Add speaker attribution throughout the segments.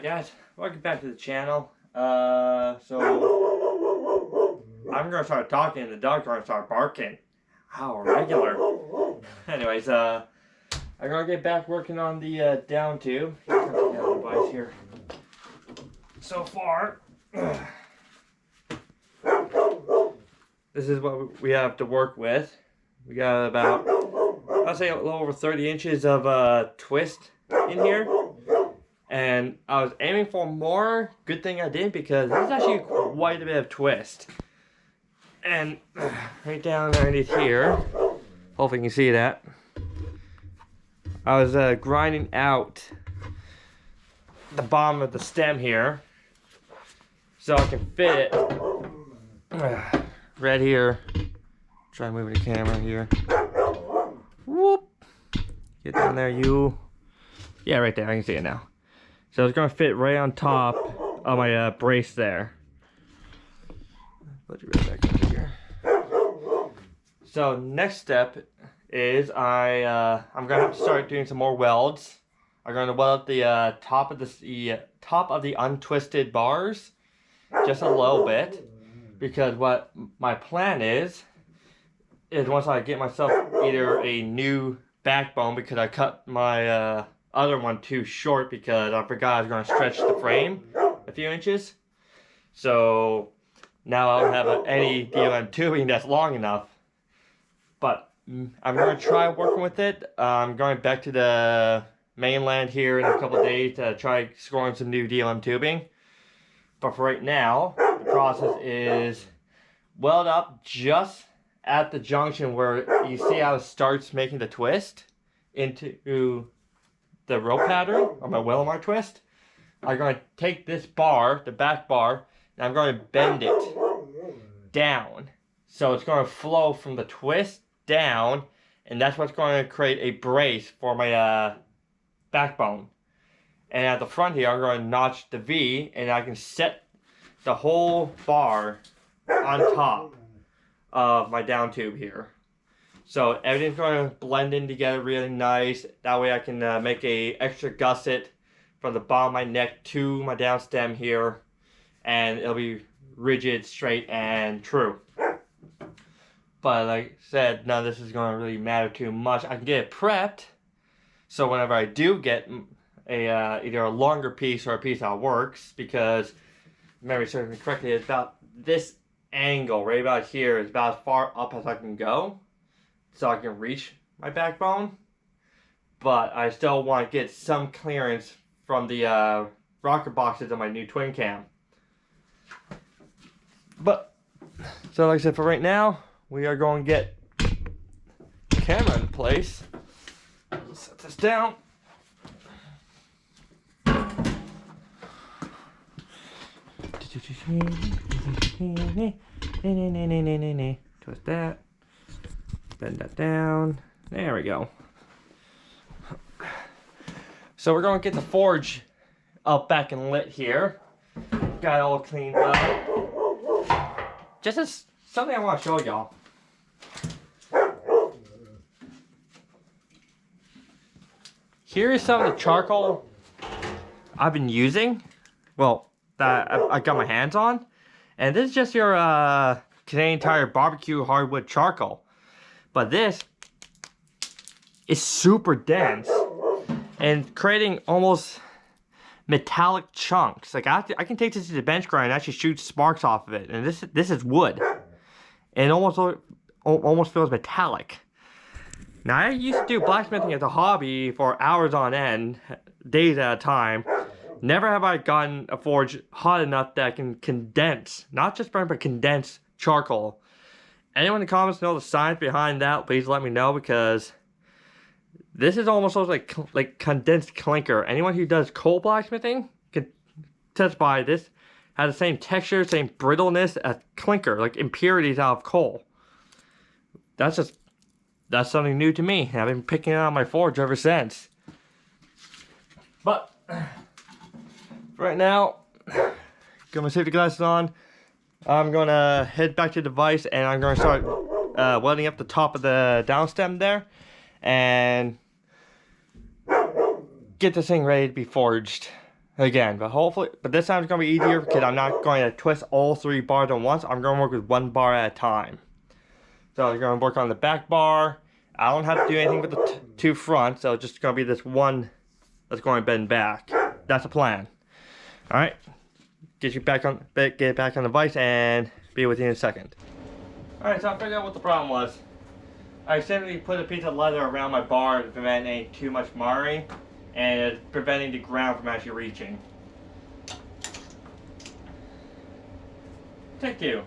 Speaker 1: guys, welcome back to the channel. So I'm gonna start talking and the dog's gonna start barking. How regular. Anyways, I'm gonna get back working on the down tube. Let's take out the device here. So far, this is what we have to work with. We got about, I'll say a little over 30 inches of twist in here. And I was aiming for more. Good thing I did, because this is actually quite a bit of twist. And right down underneath here, hopefully you can see that, I was grinding out the bottom of the stem here so I can fit it right here. Try moving the camera here. Whoop! Get down there, you. Yeah, right there. I can see it now. So it's going to fit right on top of my brace there. Put you right back over here. So next step is I'm going to have to start doing some more welds. I'm going to weld up the top of the untwisted bars just a little bit, because what my plan is once I get myself either a new backbone, because I cut my other one too short because I forgot I was going to stretch the frame a few inches. So now I don't have any DLM tubing that's long enough. But I'm going to try working with it. I'm going back to the mainland here in a couple of days to try scoring some new DLM tubing. But for right now, the process is weld up just at the junction where you see how it starts making the twist into the rope pattern on my Willamar twist. I'm going to take this bar, the back bar, and I'm going to bend it down. So it's going to flow from the twist down, and that's what's going to create a brace for my backbone. And at the front here, I'm going to notch the V, and I can set the whole bar on top of my down tube here. So everything's going to blend in together really nice. That way I can make a extra gusset from the bottom of my neck to my down stem here, and it'll be rigid, straight, and true. But like I said, none of this is going to really matter too much. I can get it prepped, so whenever I do get either a longer piece or a piece that works, because memory serves me correctly, it's about this angle right about here is about as far up as I can go, so I can reach my backbone. But I still want to get some clearance from the rocker boxes of my new twin cam. But so like I said, for right now, we are going to get the camera in place. Set this down. Twist that. Bend that down. There we go. So we're going to get the forge up back and lit here. Got it all cleaned up. Just as something I want to show y'all. Here is some of the charcoal I've been using. Well, that I got my hands on. And this is just your Canadian Tire barbecue hardwood charcoal. But this is super dense and creating almost metallic chunks. Like I can take this to the bench grind and actually shoot sparks off of it. And this is wood. And it almost feels metallic. Now I used to do blacksmithing as a hobby for hours on end, days at a time. Never have I gotten a forge hot enough that I can condense, not just burn, but condense charcoal. Anyone in the comments know the science behind that, please let me know, because this is almost like condensed clinker. Anyone who does coal blacksmithing can testify this has the same texture, same brittleness as clinker, like impurities out of coal. That's something new to me. I've been picking it out of my forge ever since. But right now, got my safety glasses on. I'm going to head back to the device, and I'm going to start welding up the top of the down stem there and get this thing ready to be forged. again, but this time it's going to be easier because I'm not going to twist all 3 bars at once. I'm going to work with 1 bar at a time. So I'm going to work on the back bar. I don't have to do anything with the 2 front, so it's just going to be this one that's going to bend back. That's the plan. All right, get it back on the vise and be with you in a second. All right, so I figured out what the problem was. I simply put a piece of leather around my bar to prevent any too much marring and preventing the ground from actually reaching. Take 2.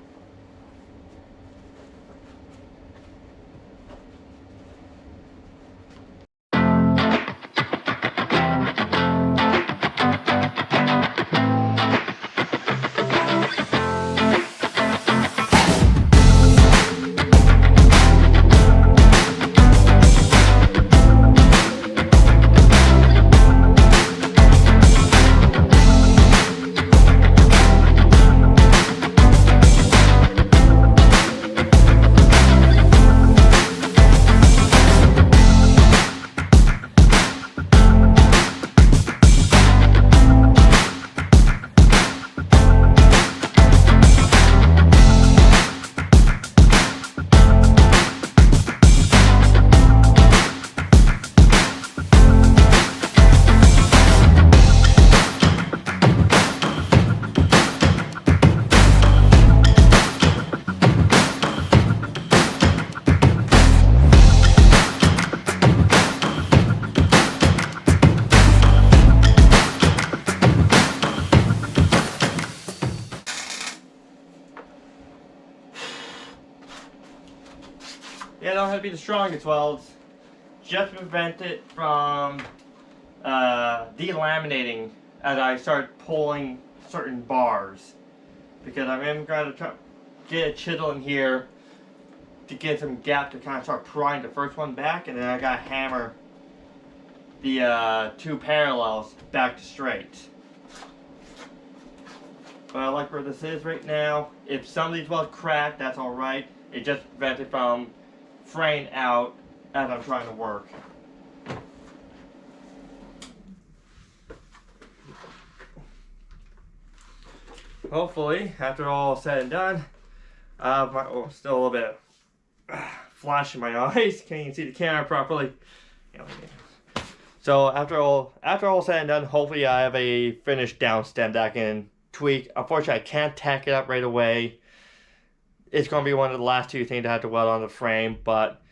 Speaker 1: Yeah, don't have to be the strongest welds, just to prevent it from delaminating as I start pulling certain bars. Because I'm going to try get a chisel in here to get some gap to kind of start prying the first one back, and then I got to hammer the 2 parallels back to straight. But I like where this is right now. If some of these welds crack, that's alright. It just prevents it from fraying out as I'm trying to work. Hopefully, after all said and done, still a little bit of flash in my eyes. Can't even see the camera properly. So after all said and done, hopefully I have a finished down stem that I can tweak. Unfortunately, I can't tack it up right away. It's going to be one of the last 2 things I have to weld on the frame, but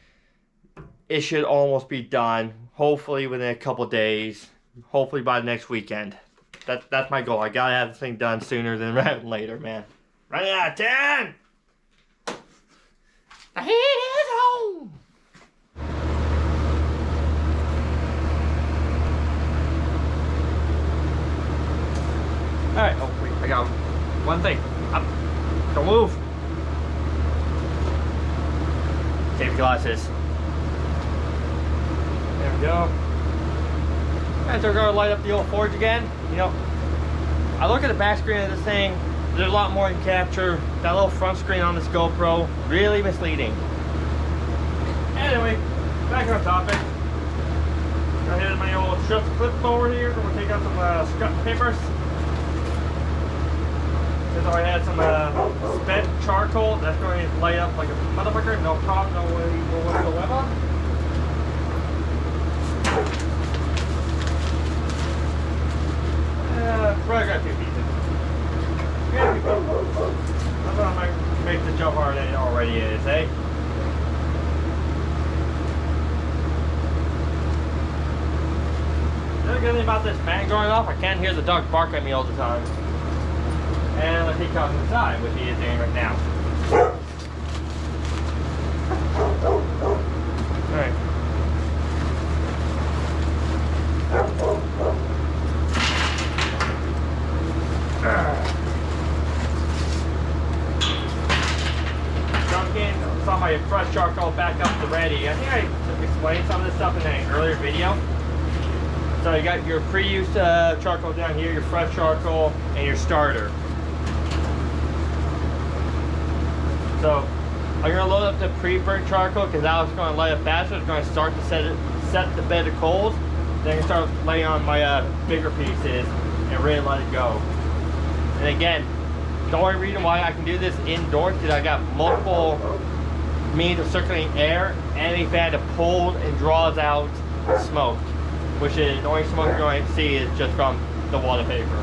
Speaker 1: it should almost be done. Hopefully within a couple days. Hopefully by the next weekend. That's my goal. I gotta have this thing done sooner than later, man. Running out of time! The heat is on! Alright, oh wait, I got one thing. Up. Don't move. Safety glasses. There we go. And so we're going to light up the old forge again. You know, I look at the back screen of this thing, there's a lot more you can capture. That little front screen on this GoPro, really misleading. Anyway, back on topic. Go ahead with my old strut clip forward here. We'll take out some scrap papers. Since I had some spent charcoal, that's going to light up like a motherfucker. No problem, no way whatsoever. Probably got 2 pieces. Yeah, I'm gonna make the jump harder than it already is, eh? The other good thing about this fan going off, I can't hear the dog bark at me all the time. And let's see comes inside, which he is doing right now. Alright. Saw my fresh charcoal back up to ready. I think I explained some of this stuff in an earlier video. So you got your pre-used charcoal down here, your fresh charcoal, and your starter. So I'm going to load up the pre-burnt charcoal because that was going to light up faster. It's going to start to set the bed of coals. Then I can start laying on my bigger pieces and really let it go. And again, the only reason why I can do this indoors is I got multiple means of circulating air, and a fan that pulls and draws out smoke, which is the only smoke you're going to see is just from the water vapor.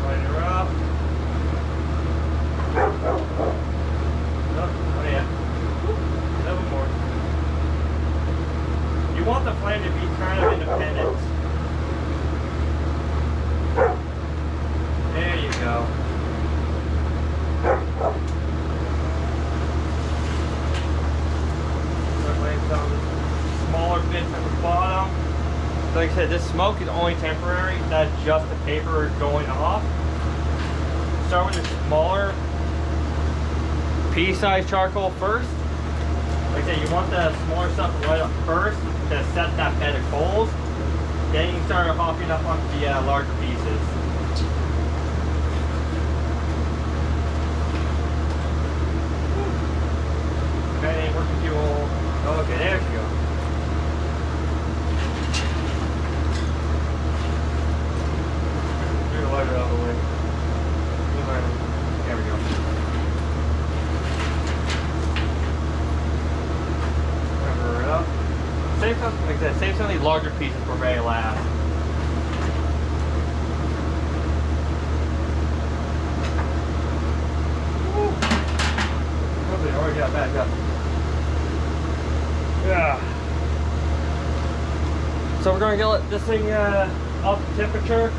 Speaker 1: Light her up. Oh yeah. A little more. You want the flame to be kind of independent. There you go. Some smaller bits at the bottom. So like I said, this smoke is only temporary. That's just the paper going off. Start with the smaller pea-sized charcoal first. Like I said, you want the smaller stuff to light up first to set that bed of coals. Then you can start hopping up onto the larger pieces. Okay, working fuel. Okay, there she goes. Light it out of the way. There we go. Cover it up. Save some, like I said, save some of these larger pieces for very last. Hopefully, already got back up. Yeah. So we're going to get this thing up to temperature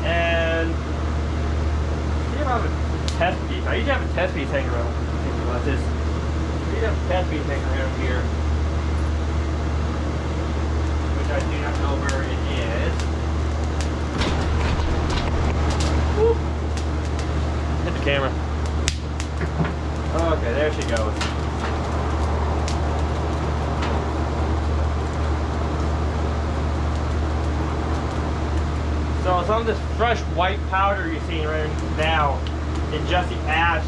Speaker 1: and see if I have a test piece. I usually have a test piece hanging around. I usually have a test piece hanging around here, which I do not know where it is. Woo. Hit the camera. Okay, there she goes. So some of this fresh white powder you're seeing right now is just the ash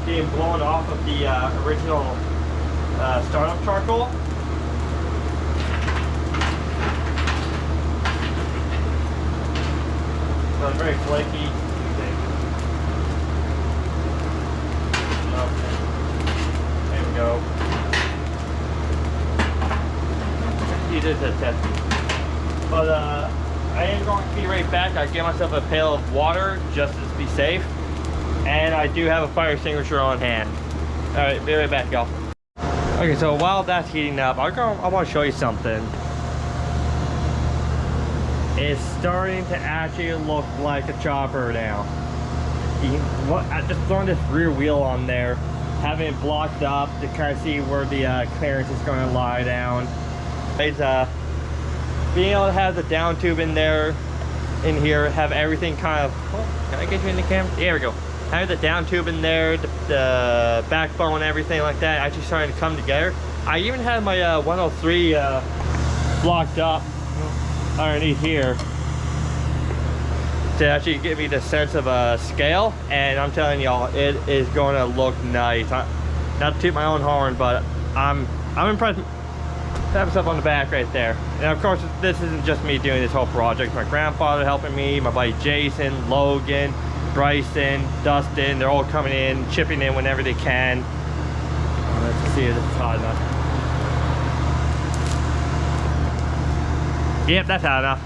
Speaker 1: being blown off of the original startup charcoal. So it's very flaky. Okay. There we go. You did the test. But I am going to be right back. I get myself a pail of water just to be safe. And I do have a fire extinguisher on hand. Alright, be right back, y'all. Okay, so while that's heating up, I want to show you something. It's starting to actually look like a chopper now. I just throwing this rear wheel on there, having it blocked up to kind of see where the clearance is going to lie down. It's being able to have the down tube in there, in here, have everything kind of, oh, can I get you in the camera? There we go. Have the down tube in there, the backbone and everything like that actually starting to come together. I even had my 103 blocked up underneath here to actually give me the sense of a scale, and I'm telling y'all, it is going to look nice. Not to toot my own horn, but I'm impressed. Pat myself on the back right there. And of course, this isn't just me doing this whole project. My grandfather helping me, my buddy Jason, Logan, Bryson, Dustin, they're all coming in, chipping in whenever they can. Let's see if it's hot enough. Yep, that's hot enough.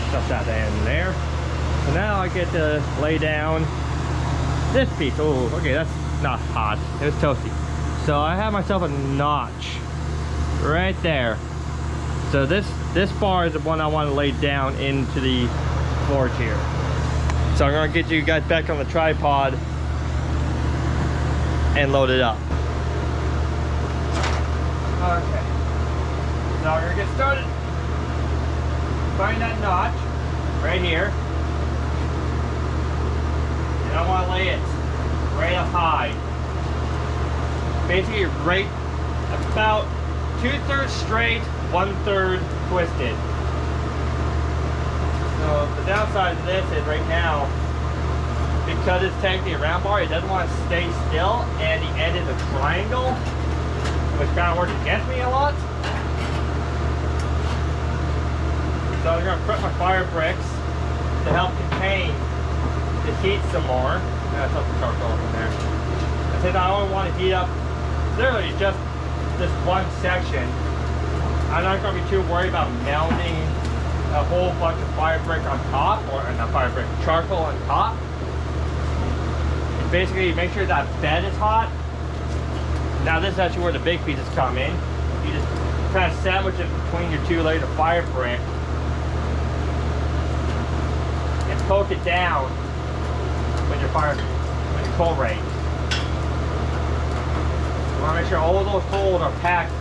Speaker 1: Stuff that in there. So now I get to lay down this piece. Oh, okay, that's not hot. It was toasty. So I have myself a notch right there. So this bar is the one I want to lay down into the forge here. So I'm going to get you guys back on the tripod and load it up. Okay. So we're going to get started. Find that notch right here. And I want to lay it right up high. Basically right about 2/3 straight, 1/3 twisted. So the downside of this is right now because it's technically a round bar, it doesn't want to stay still, and the end is a triangle, which kind of works against me a lot. So I'm going to prep my fire bricks to help contain the heat some more. That's up the charcoal in there. I said I only want to heat up literally just this one section. I'm not going to be too worried about mounting a whole bunch of fire brick on top, or not fire brick, charcoal on top. And basically make sure that bed is hot. Now this is actually where the big pieces come in. You just kind of sandwich it between your two layers of fire brick and poke it down with your coal rake. You want to make sure all of those coals are packed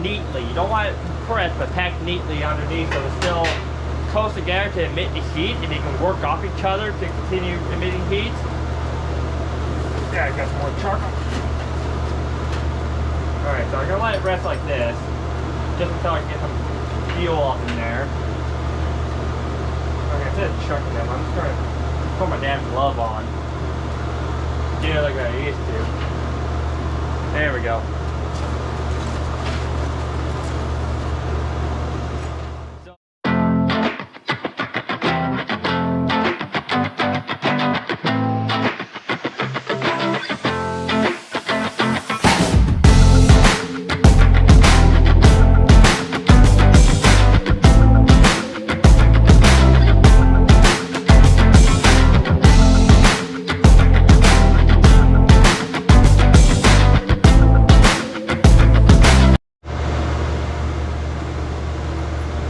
Speaker 1: neatly. You don't want it pressed, but packed neatly underneath so it's still close together to emit the heat, and they can work off each other to continue emitting heat. Yeah, I got some more charcoal. Alright, so I'm going to let it rest like this, just until I can get some fuel up in there. Okay, instead of chucking them, I'm just going to put my damn glove on. Do it like I used to. There we go.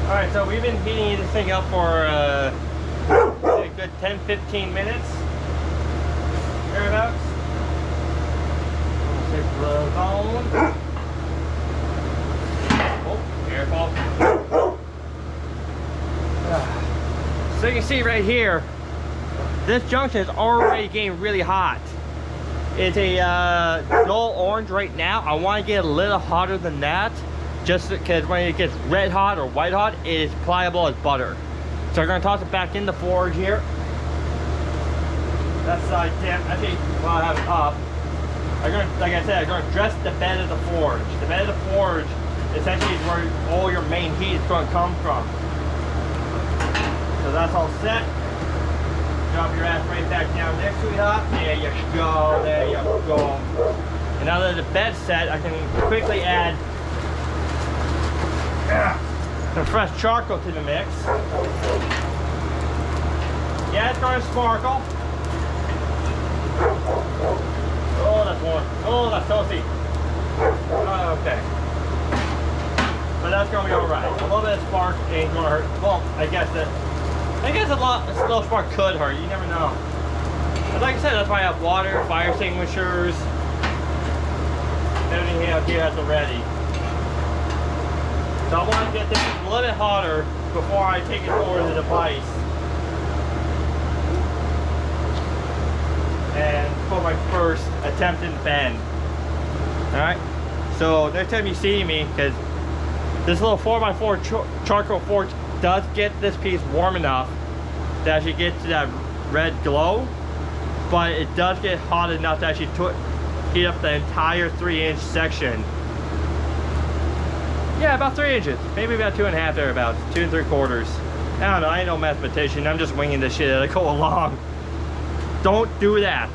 Speaker 1: Alright, so we've been heating this thing up for a good 10-15 minutes. Thereabouts. Take gloves on. Oh, careful. So you can see right here, this junction is already getting really hot. It's a dull orange right now. I want to get a little hotter than that. Just because when it gets red hot or white hot, it is pliable as butter. So we're going to toss it back in the forge here. That side down. I think while I have it up, I'm going to, like I said, I'm going to dress the bed of the forge. The bed of the forge essentially is where all your main heat is going to come from. So that's all set. Drop your ass right back down there, sweetheart. There you go. There you go. And now that the bed's set, I can quickly add some fresh charcoal to the mix. Yeah, it's going to sparkle. Oh, that's warm. Oh, that's toasty. Oh, okay. But that's going to be alright. A little bit of spark ain't going to hurt. Well, I guess a little spark could hurt. You never know. But like I said, that's why I have water, fire extinguishers, everything out here has already. So I want to get this a little bit hotter before I take it over the device and put my first attempt in the bend. Alright, so next time you see me, because this little 4x4 charcoal forge does get this piece warm enough to actually get to that red glow, but it does get hot enough to actually heat up the entire 3-inch section. Yeah, about 3 inches, maybe about 2.5 thereabouts, 2 3/4. I don't know, I ain't no mathematician, I'm just winging this shit as I go along. Don't do that.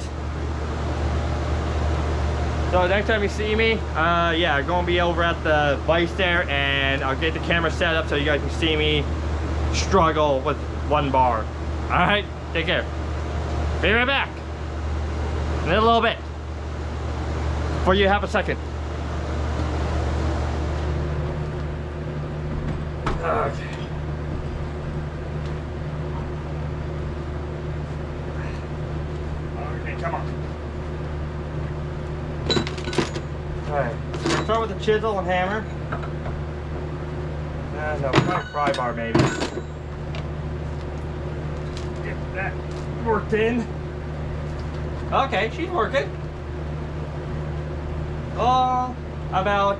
Speaker 1: So next time you see me, yeah, I'm gonna be over at the vise there, and I'll get the camera set up so you guys can see me struggle with one bar. All right, take care. Be right back in a little bit. For you have a second. Okay. Okay, come on. Alright, we'll start with the chisel and hammer. No, probably pry bar maybe. Get that worked in. Okay, she's working. Oh, about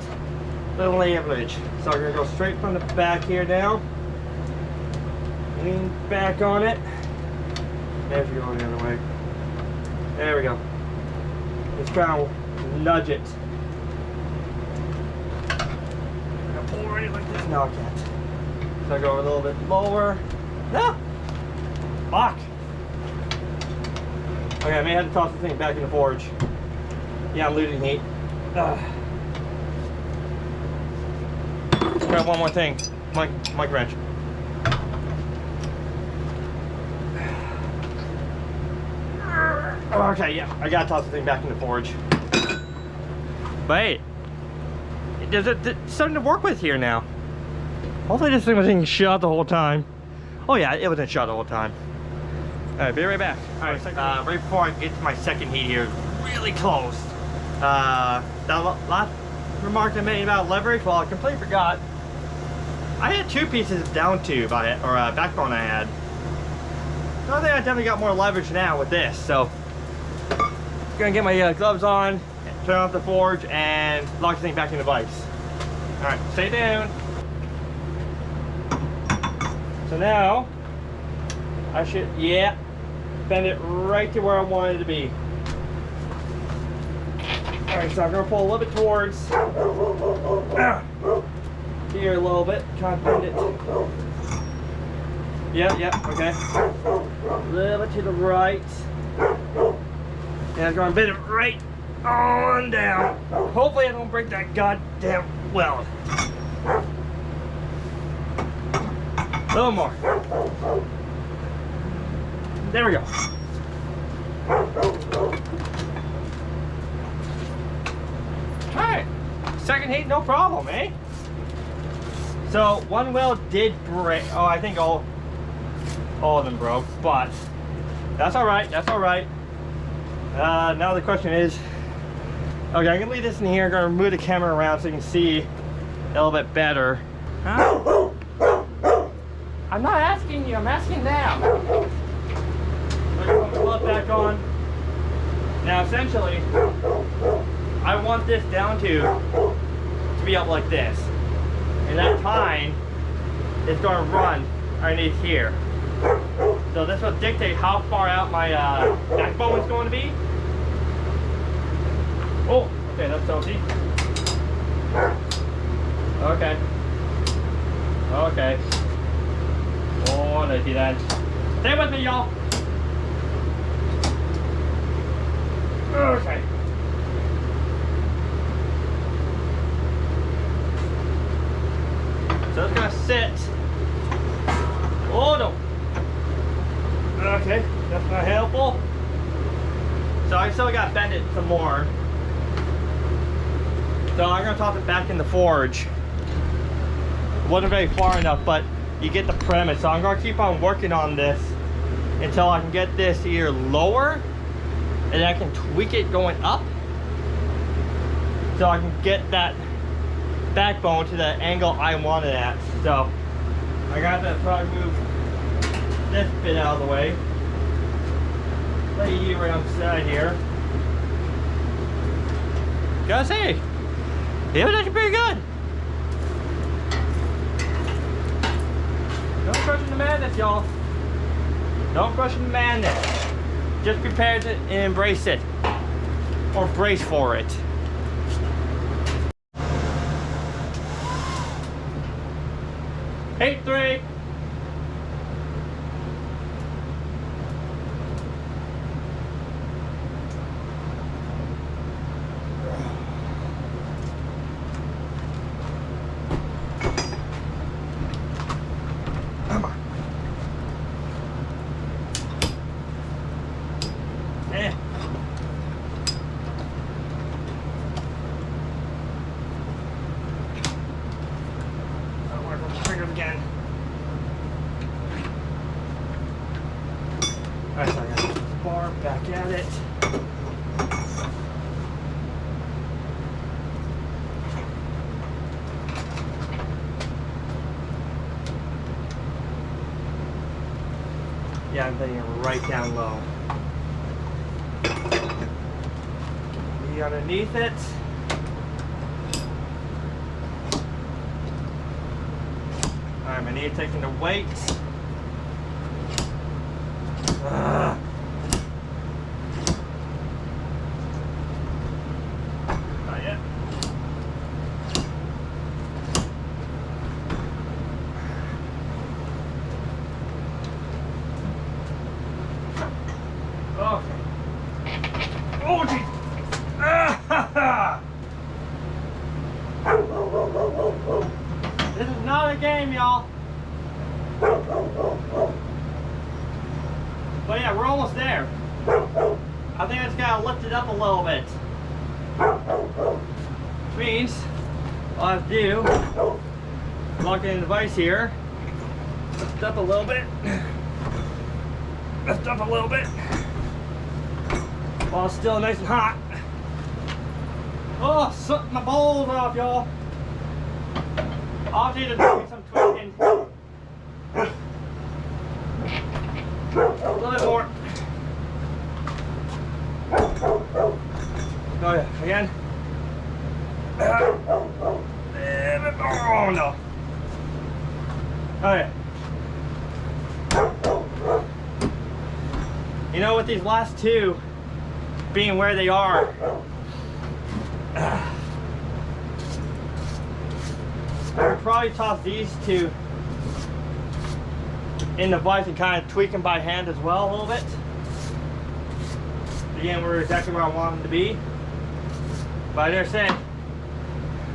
Speaker 1: little average. So we're gonna go straight from the back here now. Lean back on it. There we go the other way. There we go. Just try to nudge it. I'm gonna pull right like this. No, I can't. So I go a little bit lower. No! Fuck! Okay, I may have to toss the thing back in the forge. Yeah, I'm losing heat. Grab one more thing. Mic wrench. Okay, yeah, I gotta toss the thing back in the forge. But hey, there's something to work with here now. Hopefully this thing wasn't shut the whole time. Oh yeah, it wasn't shut the whole time. Alright, be right back. Alright, right before I get to my second heat here, really close. That last remark I made about leverage, well, I completely forgot. I had two pieces of down tube on it, or backbone I had. So I think I definitely got more leverage now with this. So, gonna get my gloves on, turn off the forge, and lock the thing back in the vise. Alright, stay tuned. So now, I should, yeah, bend it right to where I want it to be. Alright, so I'm going to pull a little bit towards here a little bit, try to bend it. Yeah, okay. A little bit to the right. And I'm going to bend it right on down. Hopefully I don't break that goddamn weld. A little more. There we go. Alright. Second heat, no problem, eh? So, one weld did break. Oh, I think all of them broke, but that's alright, that's alright. Now the question is, okay, I'm gonna leave this in here. I'm gonna move the camera around so you can see a little bit better. Huh? I'm not asking you, I'm asking now. I'm gonna put my glove back on. Now essentially, I want this down to be up like this. And that tine is going to run underneath here. So this will dictate how far out my backbone is going to be. Oh, okay, that's salty. Okay. Okay. Oh, I see that. Stay with me, y'all. Okay. So it's gonna sit. Oh no. Okay, that's not helpful. So I still got to bend it some more. So I'm gonna toss it back in the forge. It wasn't very far enough, but you get the premise. So I'm gonna keep on working on this until I can get this either lower and I can tweak it going up so I can get that backbone to the angle I want it at. So I got to probably move this bit out of the way. Lay you right on the side here. Gotta say, it was actually pretty good. Don't question the madness, y'all. Don't question the madness. Just prepare it and embrace it. Or brace for it. Heat 3. Come on. Yeah. I'll work with the fingers again. Alright, so I got the bar back at it. Yeah, I'm putting it right down low. Be underneath it. Alright, my knee taking the weight. Not yet. Okay. Oh, geez. This is not a game, y'all. But yeah, we're almost there. I think I just gotta lift it up a little bit. Which means all I have to do, lock in the device here, lift up a little bit, lift up a little bit, while it's still nice and hot. Oh, suck my balls off, y'all. I'll need to do some tweaking. A little bit more. Oh yeah, again. Oh no. Oh yeah. You know, with these last two being where they are, I would probably toss these two in the vise and kind of tweak them by hand as well a little bit. Again, we're exactly where I want them to be. But they're saying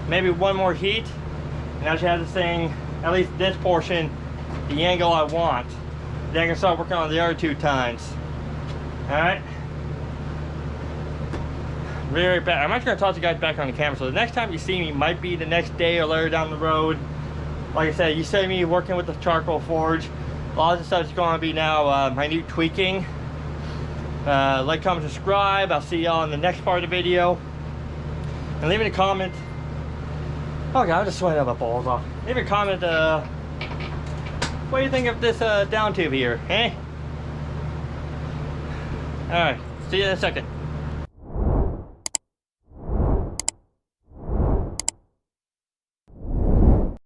Speaker 1: maybe one more heat, and I should have this thing, at least this portion, the angle I want. Then I can start working on the other two tines. Alright? Very bad. I'm actually going to toss you guys back on the camera, so the next time you see me might be the next day or later down the road. Like I said, you see me working with the charcoal forge. A lot of the stuff is going to be now my new tweaking. Like, comment, subscribe. I'll see y'all in the next part of the video. And leave me a comment. Oh god, I'm just sweating my balls off. Leave me a comment, what do you think of this down tube here, eh? Alright, see you in a second.